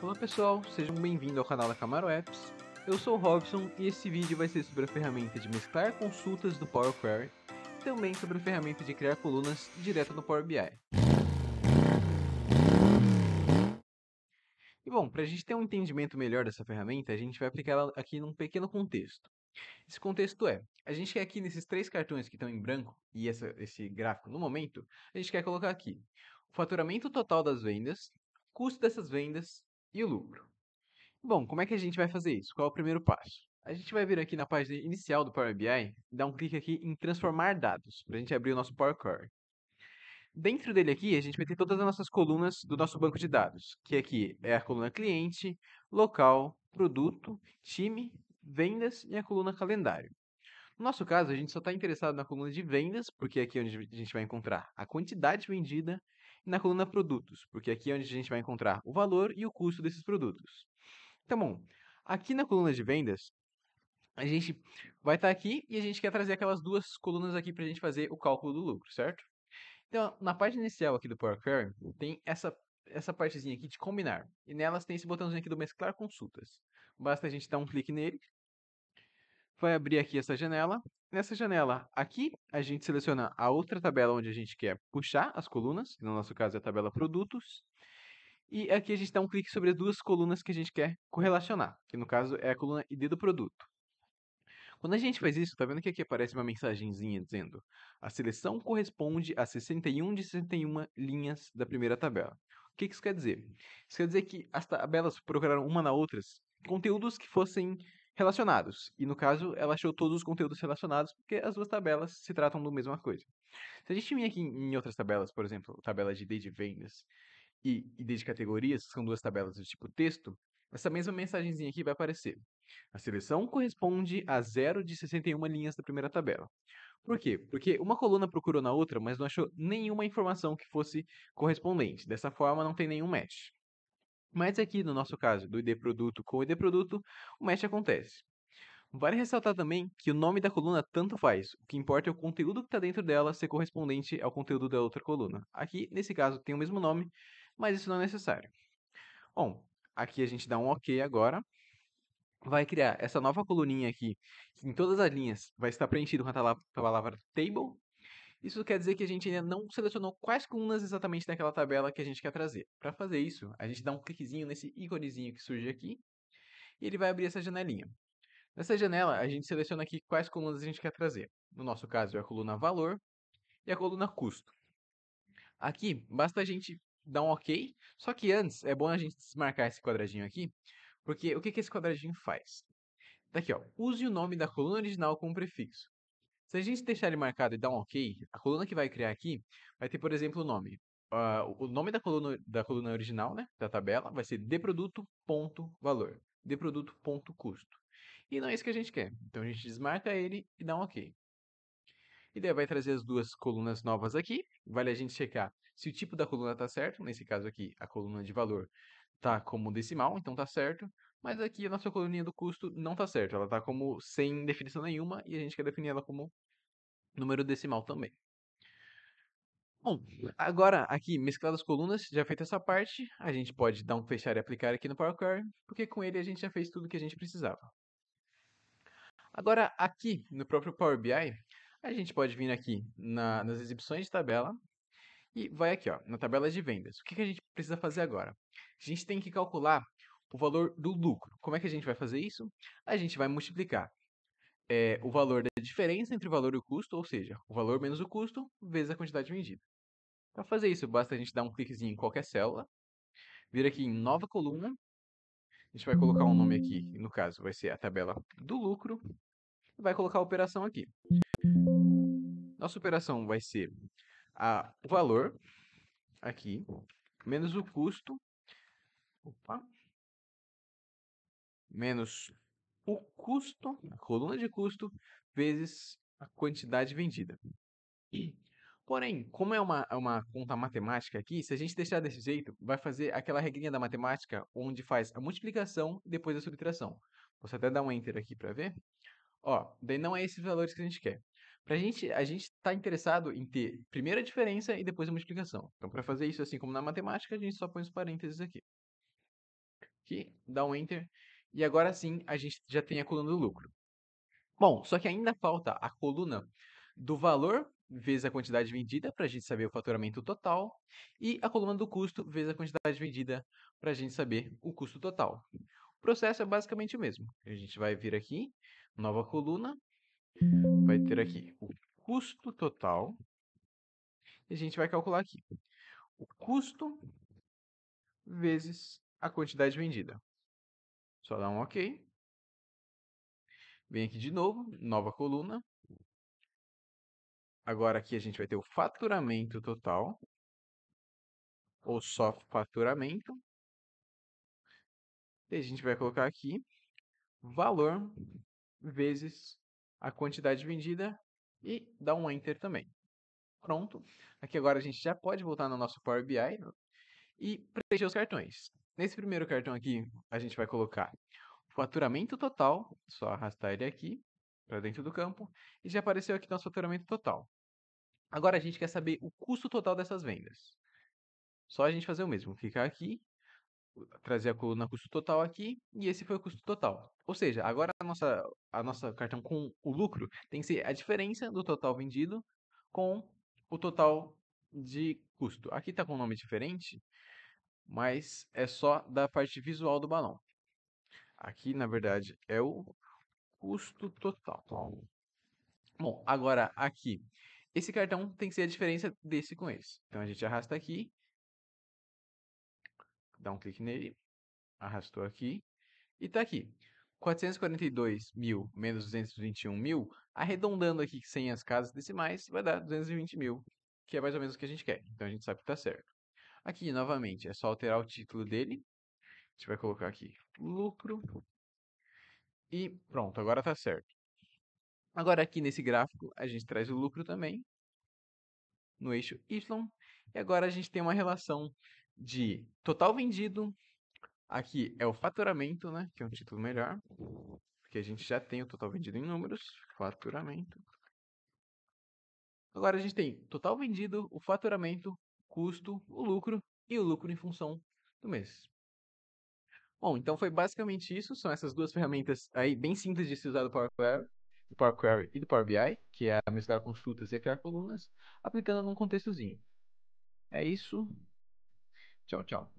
Olá pessoal, sejam bem-vindos ao canal da Camaro Apps. Eu sou o Robson e esse vídeo vai ser sobre a ferramenta de mesclar consultas do Power Query e também sobre a ferramenta de criar colunas direto no Power BI. E bom, para a gente ter um entendimento melhor dessa ferramenta, a gente vai aplicá-la aqui num pequeno contexto. Esse contexto é, a gente quer aqui nesses três cartões que estão em branco e esse gráfico no momento, a gente quer colocar aqui o faturamento total das vendas, custo dessas vendas e o lucro. Bom, como é que a gente vai fazer isso? Qual é o primeiro passo? A gente vai vir aqui na página inicial do Power BI e dar um clique aqui em transformar dados, para a gente abrir o nosso Power Query. Dentro dele aqui, a gente vai ter todas as nossas colunas do nosso banco de dados, que aqui é a coluna cliente, local, produto, time, vendas e a coluna calendário. No nosso caso, a gente só está interessado na coluna de vendas, porque aqui é onde a gente vai encontrar a quantidade vendida, e na coluna produtos, porque aqui é onde a gente vai encontrar o valor e o custo desses produtos. Então, bom, aqui na coluna de vendas, a gente vai estar aqui e a gente quer trazer aquelas duas colunas aqui para a gente fazer o cálculo do lucro, certo? Então, na página inicial aqui do Power Query, tem essa partezinha aqui de combinar. E nelas tem esse botãozinho aqui do mesclar consultas. Basta a gente dar um clique nele, vai abrir aqui essa janela. Nessa janela aqui, a gente seleciona a outra tabela onde a gente quer puxar as colunas, que no nosso caso é a tabela produtos. E aqui a gente dá um clique sobre as duas colunas que a gente quer correlacionar, que no caso é a coluna ID do produto. Quando a gente faz isso, tá vendo que aqui aparece uma mensagenzinha dizendo a seleção corresponde a 61 de 61 linhas da primeira tabela. O que isso quer dizer? Isso quer dizer que as tabelas procuraram uma na outra conteúdos que fossem relacionados. E no caso, ela achou todos os conteúdos relacionados porque as duas tabelas se tratam da mesma coisa. Se a gente vir aqui em outras tabelas, por exemplo, tabela de ID de vendas e ID de categorias, que são duas tabelas do tipo texto, essa mesma mensagenzinha aqui vai aparecer. A seleção corresponde a 0 de 61 linhas da primeira tabela. Por quê? Porque uma coluna procurou na outra, mas não achou nenhuma informação que fosse correspondente. Dessa forma, não tem nenhum match. Mas aqui, no nosso caso, do ID produto com o ID produto, o match acontece. Vale ressaltar também que o nome da coluna tanto faz. O que importa é o conteúdo que está dentro dela ser correspondente ao conteúdo da outra coluna. Aqui, nesse caso, tem o mesmo nome, mas isso não é necessário. Bom, aqui a gente dá um OK agora. Vai criar essa nova coluninha aqui, que em todas as linhas vai estar preenchido com a palavra table. Isso quer dizer que a gente ainda não selecionou quais colunas exatamente daquela tabela que a gente quer trazer. Para fazer isso, a gente dá um cliquezinho nesse íconezinho que surge aqui, e ele vai abrir essa janelinha. Nessa janela, a gente seleciona aqui quais colunas a gente quer trazer. No nosso caso, é a coluna valor e a coluna custo. Aqui, basta a gente dar um OK, só que antes é bom a gente desmarcar esse quadradinho aqui, porque o que esse quadradinho faz? Daqui, ó, use o nome da coluna original como prefixo. Se a gente deixar ele marcado e dar um OK, a coluna que vai criar aqui vai ter, por exemplo, o nome. O nome da coluna original, né, da tabela, vai ser dproduto.valor, dproduto.custo. E não é isso que a gente quer. Então a gente desmarca ele e dá um OK. E daí vai trazer as duas colunas novas aqui. Vale a gente checar se o tipo da coluna está certo. Nesse caso aqui, a coluna de valor está como decimal, então está certo. Mas aqui a nossa coluninha do custo não está certo. Ela está como sem definição nenhuma e a gente quer definir ela como número decimal também. Bom, agora aqui, mesclado as colunas, já feita essa parte, a gente pode dar um fechar e aplicar aqui no Power Query, porque com ele a gente já fez tudo que a gente precisava. Agora, aqui no próprio Power BI, a gente pode vir aqui nas exibições de tabela e vai aqui, ó, na tabela de vendas. O que a gente precisa fazer agora? A gente tem que calcular o valor do lucro. Como é que a gente vai fazer isso? A gente vai multiplicar o valor da diferença entre o valor e o custo, ou seja, o valor menos o custo vezes a quantidade vendida. Para fazer isso, basta a gente dar um cliquezinho em qualquer célula, vir aqui em nova coluna, a gente vai colocar um nome aqui, no caso vai ser a tabela do lucro, e vai colocar a operação aqui. Nossa operação vai ser o valor aqui, menos o custo, opa, menos o custo, a coluna de custo, vezes a quantidade vendida. Porém, como é uma conta matemática aqui, se a gente deixar desse jeito, vai fazer aquela regrinha da matemática onde faz a multiplicação e depois a subtração. Posso até dar um Enter aqui para ver. Ó, daí não é esses valores que a gente quer. A gente está interessado em ter primeiro a diferença e depois a multiplicação. Então, para fazer isso, assim como na matemática, a gente só põe os parênteses aqui. aqui, dá um Enter, e agora sim a gente já tem a coluna do lucro. Bom, só que ainda falta a coluna do valor vezes a quantidade vendida para a gente saber o faturamento total e a coluna do custo vezes a quantidade vendida para a gente saber o custo total. O processo é basicamente o mesmo. A gente vai vir aqui, nova coluna, vai ter aqui o custo total e a gente vai calcular aqui o custo vezes a quantidade vendida. Só dá um OK. Vem aqui de novo, nova coluna. Agora aqui a gente vai ter o faturamento total, ou só faturamento. E a gente vai colocar aqui valor vezes a quantidade vendida e dar um Enter também. Pronto. Aqui agora a gente já pode voltar no nosso Power BI e preencher os cartões. Nesse primeiro cartão aqui, a gente vai colocar o faturamento total, só arrastar ele aqui para dentro do campo, e já apareceu aqui nosso faturamento total. Agora a gente quer saber o custo total dessas vendas. Só a gente fazer o mesmo, clicar aqui, trazer a coluna custo total aqui, e esse foi o custo total. Ou seja, agora a nossa cartão com o lucro tem que ser a diferença do total vendido com o total de custo. Aqui está com um nome diferente, mas é só da parte visual do balão. Aqui, na verdade, é o custo total. Bom, agora aqui, esse cartão tem que ser a diferença desse com esse. Então a gente arrasta aqui, dá um clique nele, arrastou aqui, e tá aqui. 442 mil menos 221 mil, arredondando aqui sem as casas decimais, vai dar 220 mil, que é mais ou menos o que a gente quer. Então a gente sabe que tá certo. Aqui, novamente, é só alterar o título dele. A gente vai colocar aqui lucro. E pronto, agora tá certo. Agora aqui nesse gráfico, a gente traz o lucro também, no eixo Y. E agora a gente tem uma relação de total vendido. Aqui é o faturamento, né? Que é um título melhor. Porque a gente já tem o total vendido em números. Faturamento. Agora a gente tem total vendido, o faturamento, custo, o lucro e o lucro em função do mês. Bom, então foi basicamente isso. São essas duas ferramentas aí bem simples de se usar do Power Query e do Power BI, que é a mesclar consultas e a criar colunas, aplicando num contextozinho. É isso. Tchau, tchau.